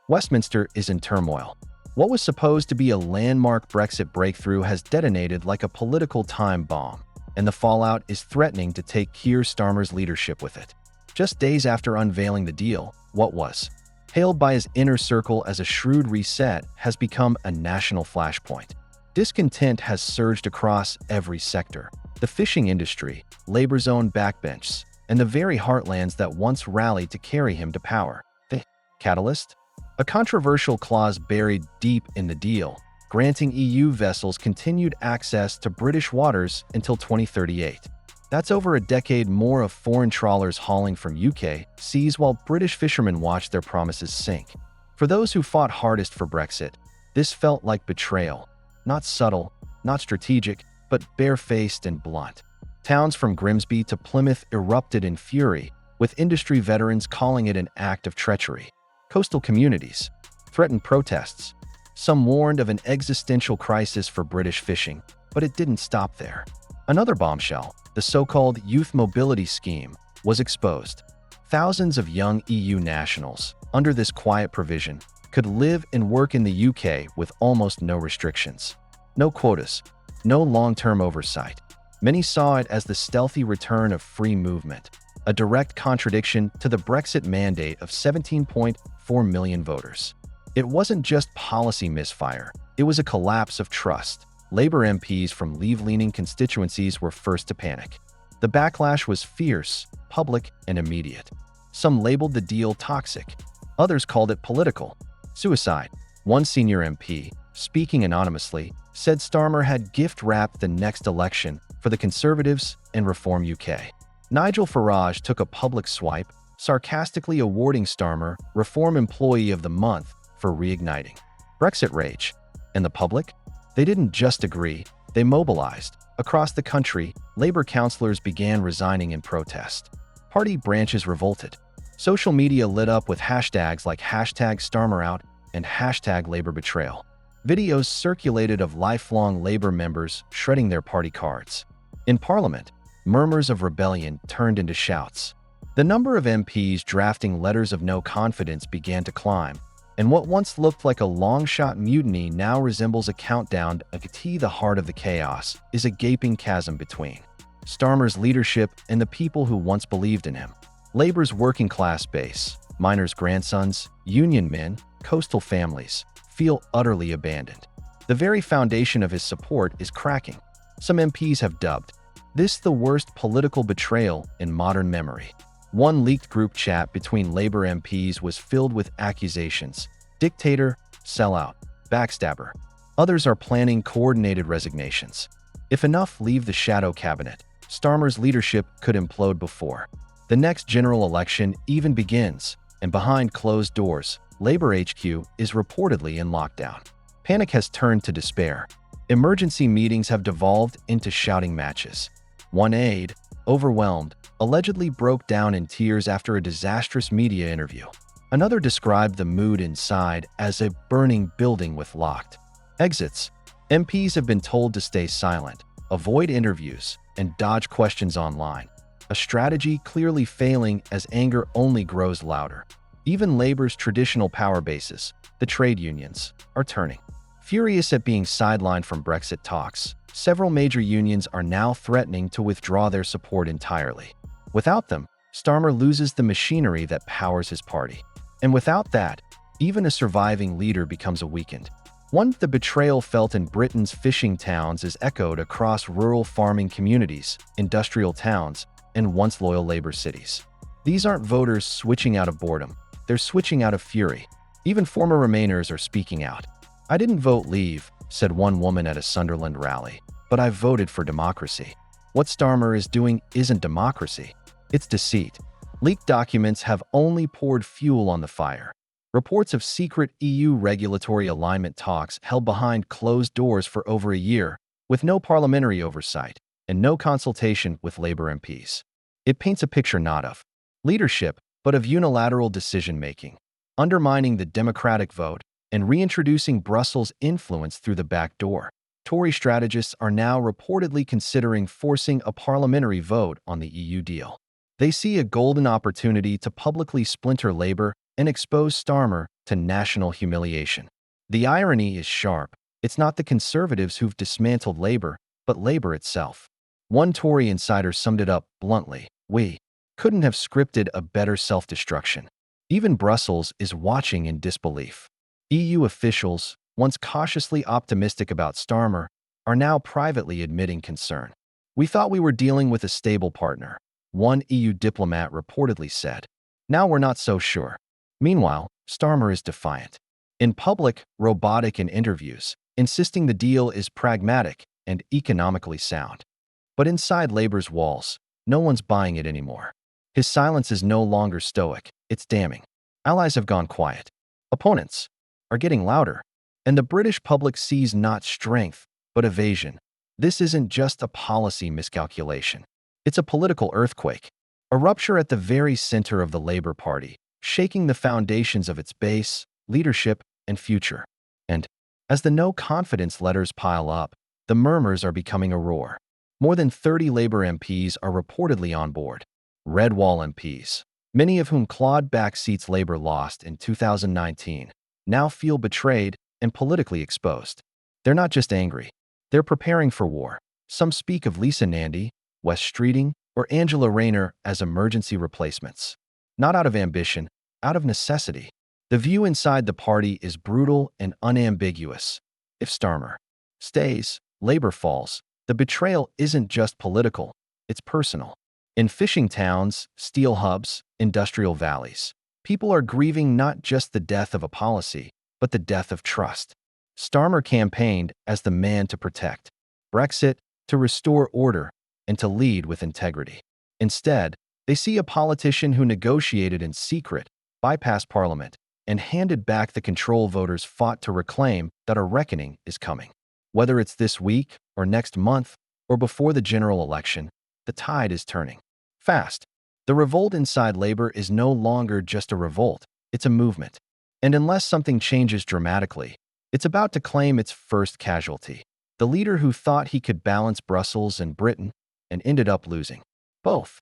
Westminster is in turmoil. What was supposed to be a landmark Brexit breakthrough has detonated like a political time bomb, and the fallout is threatening to take Keir Starmer's leadership with it. Just days after unveiling the deal, what was hailed by his inner circle as a shrewd reset has become a national flashpoint. Discontent has surged across every sector: the fishing industry, Labour's own backbench, and the very heartlands that once rallied to carry him to power. The catalyst? A controversial clause buried deep in the deal, granting EU vessels continued access to British waters until 2038. That's over a decade more of foreign trawlers hauling from UK seas while British fishermen watch their promises sink. For those who fought hardest for Brexit, this felt like betrayal. Not subtle, not strategic, but barefaced and blunt. Towns from Grimsby to Plymouth erupted in fury, with industry veterans calling it an act of treachery. Coastal communities threatened protests. Some warned of an existential crisis for British fishing, but it didn't stop there. Another bombshell, the so-called Youth Mobility Scheme, was exposed. Thousands of young EU nationals, under this quiet provision, could live and work in the UK with almost no restrictions. No quotas, no long-term oversight. Many saw it as the stealthy return of free movement, a direct contradiction to the Brexit mandate of 17.4 million voters. It wasn't just policy misfire, it was a collapse of trust. Labour MPs from Leave-leaning constituencies were first to panic. The backlash was fierce, public, and immediate. Some labeled the deal toxic. Others called it political suicide. One senior MP, speaking anonymously, said Starmer had gift-wrapped the next election for the Conservatives and Reform UK. Nigel Farage took a public swipe, sarcastically awarding Starmer Reform Employee of the Month for reigniting Brexit rage. And the public? They didn't just agree, they mobilized. Across the country, Labour councillors began resigning in protest. Party branches revolted. Social media lit up with hashtags like #StarmerOut and #LabourBetrayal. Videos circulated of lifelong Labour members shredding their party cards. In Parliament, murmurs of rebellion turned into shouts. The number of MPs drafting letters of no confidence began to climb, and what once looked like a long-shot mutiny now resembles a countdown. The heart of the chaos is a gaping chasm between Starmer's leadership and the people who once believed in him. Labour's working-class base, miners' grandsons, union men, coastal families, feel utterly abandoned. The very foundation of his support is cracking. Some MPs have dubbed this the worst political betrayal in modern memory. One leaked group chat between Labour MPs was filled with accusations: dictator, sellout, backstabber. Others are planning coordinated resignations. If enough leave the shadow cabinet, Starmer's leadership could implode before the next general election even begins, and behind closed doors, Labour HQ is reportedly in lockdown. Panic has turned to despair. Emergency meetings have devolved into shouting matches. One aide, overwhelmed, allegedly broke down in tears after a disastrous media interview. Another described the mood inside as a burning building with locked exits. MPs have been told to stay silent, avoid interviews, and dodge questions online. A strategy clearly failing as anger only grows louder. Even Labour's traditional power bases, the trade unions, are turning. Furious at being sidelined from Brexit talks, several major unions are now threatening to withdraw their support entirely. Without them, Starmer loses the machinery that powers his party. And without that, even a surviving leader becomes a weakened one. The betrayal felt in Britain's fishing towns is echoed across rural farming communities, industrial towns, and once loyal Labour cities. These aren't voters switching out of boredom, they're switching out of fury. Even former Remainers are speaking out. "I didn't vote Leave," said one woman at a Sunderland rally, "but I voted for democracy." What Starmer is doing isn't democracy, it's deceit. Leaked documents have only poured fuel on the fire. Reports of secret EU regulatory alignment talks held behind closed doors for over a year, with no parliamentary oversight and no consultation with Labour MPs. It paints a picture not of leadership, but of unilateral decision-making, undermining the democratic vote and reintroducing Brussels' influence through the back door. Tory strategists are now reportedly considering forcing a parliamentary vote on the EU deal. They see a golden opportunity to publicly splinter Labour and expose Starmer to national humiliation. The irony is sharp. It's not the Conservatives who've dismantled Labour, but Labour itself. One Tory insider summed it up bluntly: "We couldn't have scripted a better self-destruction." Even Brussels is watching in disbelief. EU officials, once cautiously optimistic about Starmer, are now privately admitting concern. "We thought we were dealing with a stable partner," one EU diplomat reportedly said. "Now we're not so sure." Meanwhile, Starmer is defiant. In public, robotic in interviews, insisting the deal is pragmatic and economically sound. But inside Labour's walls, no one's buying it anymore. His silence is no longer stoic, it's damning. Allies have gone quiet. Opponents are getting louder. And the British public sees not strength, but evasion. This isn't just a policy miscalculation. It's a political earthquake. A rupture at the very center of the Labour Party, shaking the foundations of its base, leadership, and future. And as the no-confidence letters pile up, the murmurs are becoming a roar. More than 30 Labour MPs are reportedly on board. Red Wall MPs, many of whom clawed back seats Labour lost in 2019, now feel betrayed and politically exposed. They're not just angry. They're preparing for war. Some speak of Lisa Nandy, Wes Streeting, or Angela Rayner as emergency replacements. Not out of ambition, out of necessity. The view inside the party is brutal and unambiguous. If Starmer stays, Labour falls. The betrayal isn't just political, it's personal. In fishing towns, steel hubs, industrial valleys, people are grieving not just the death of a policy, but the death of trust. Starmer campaigned as the man to protect Brexit, to restore order, and to lead with integrity. Instead, they see a politician who negotiated in secret, bypassed Parliament, and handed back the control voters fought to reclaim. That a reckoning is coming. Whether it's this week, or next month, or before the general election, the tide is turning fast. The revolt inside Labour is no longer just a revolt, it's a movement. And unless something changes dramatically, it's about to claim its first casualty. The leader who thought he could balance Brussels and Britain and ended up losing both.